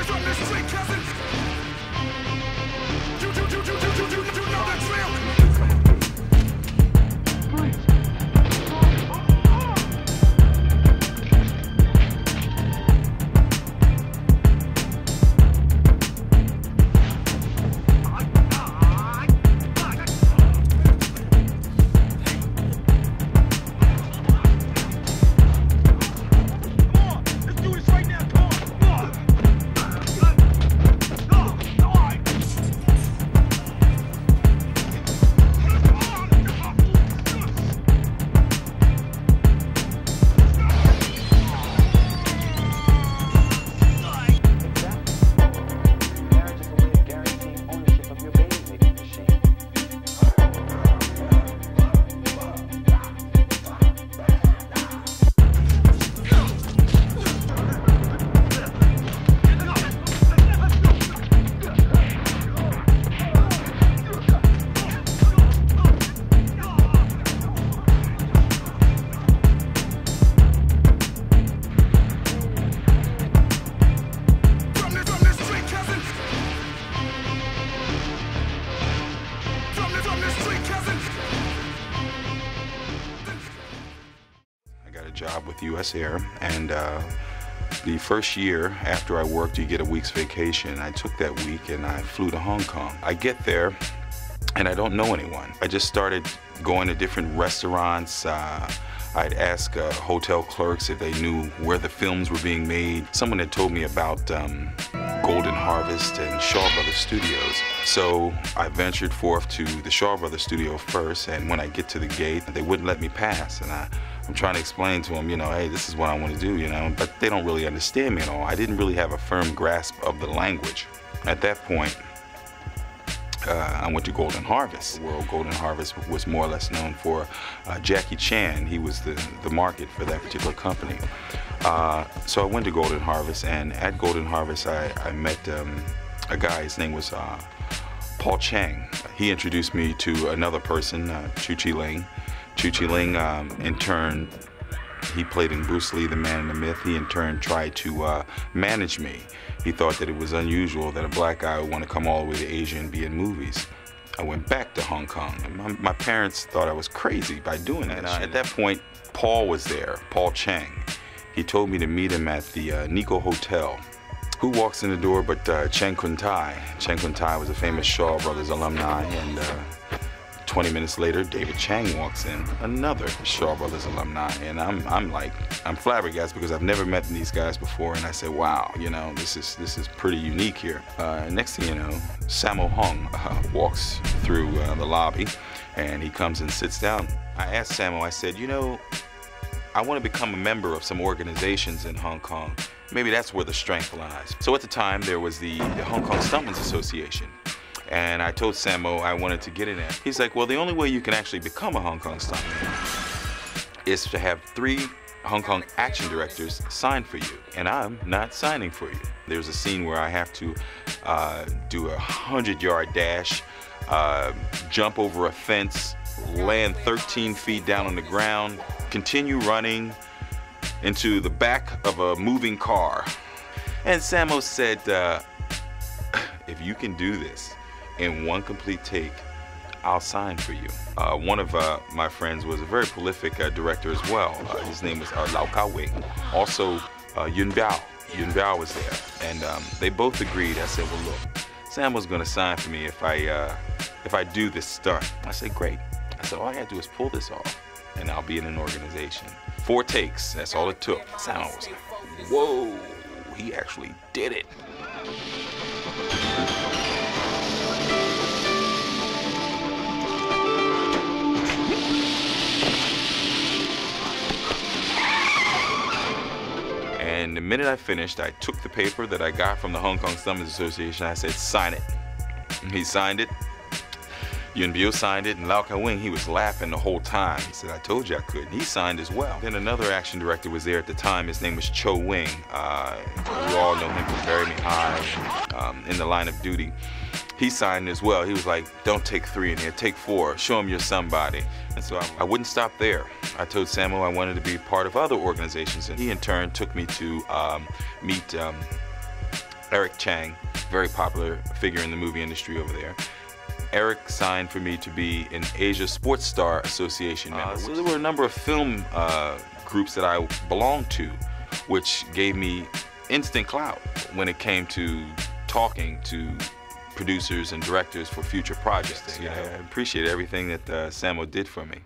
from the street, cousins. You know the drill. Job with US Air, and the first year after I worked, you get a week's vacation. I took that week and I flew to Hong Kong. I get there and I don't know anyone. I just started going to different restaurants. I'd ask hotel clerks if they knew where the films were being made. Someone had told me about Golden Harvest and Shaw Brothers Studios. So I ventured forth to the Shaw Brothers Studio first, and when I get to the gate, they wouldn't let me pass. And I'm trying to explain to them, you know, hey, this is what I want to do, you know, but they don't really understand me at all. I didn't really have a firm grasp of the language. At that point, I went to Golden Harvest. The world Golden Harvest was more or less known for Jackie Chan. He was the market for that particular company. So I went to Golden Harvest, and at Golden Harvest I met a guy. His name was Paul Chiang. He introduced me to another person, Chu Chi Ling. Chu Chi Ling, in turn, he played in Bruce Lee, The Man in the Myth. He in turn tried to manage me. He thought that it was unusual that a black guy would want to come all the way to Asia and be in movies. I went back to Hong Kong, and my parents thought I was crazy by doing that. At that point, Paul was there, Paul Chiang. He told me to meet him at the Nico Hotel. Who walks in the door but Chen Kuan Tai? Chen Kuan Tai was a famous Shaw Brothers alumni, and 20 minutes later, David Chiang walks in, another Shaw Brothers alumni, and I'm flabbergasted because I've never met these guys before, and I said, wow, you know, this is pretty unique here. Next thing you know, Sammo Hung walks through the lobby, and he comes and sits down. I asked Sammo, I said, you know, I want to become a member of some organizations in Hong Kong. Maybe that's where the strength lies. So at the time, there was the Hong Kong Stuntmen's Association. And I told Sammo I wanted to get in there. He's like, well, the only way you can actually become a Hong Kong stuntman is to have 3 Hong Kong action directors sign for you. And I'm not signing for you. There's a scene where I have to do a 100-yard dash, jump over a fence, land 13 feet down on the ground, continue running into the back of a moving car. And Sammo said, if you can do this in one complete take, I'll sign for you. One of my friends was a very prolific director as well. His name was Lau Kar Wing. Also, Yuen Biao. Yuen Biao was there, and they both agreed. I said, well, look, Sammo's gonna sign for me if I do this stunt. I said, great. I said, all I gotta do is pull this off, and I'll be in an organization. 4 takes, that's all it took. Sammo was like, whoa, he actually did it. And the minute I finished, I took the paper that I got from the Hong Kong Stuntmen's Association. I said, sign it. And he signed it. Yuen Biao signed it, and Lau Kar Wing, he was laughing the whole time. He said, I told you I could. And he signed as well. Then another action director was there at the time. His name was Cho Wing. You all know him from Bury Me High, In the Line of Duty. he signed as well. He was like, don't take 3 in here, take 4, show him you're somebody. And so I wouldn't stop there. I told Sammo I wanted to be part of other organizations, and he in turn took me to meet Eric Chiang, very popular figure in the movie industry over there. Eric signed for me to be an Asia Sports Star Association member. So there were a number of film groups that I belonged to, which gave me instant clout when it came to talking to producers and directors for future projects. I appreciate everything that Sammo did for me.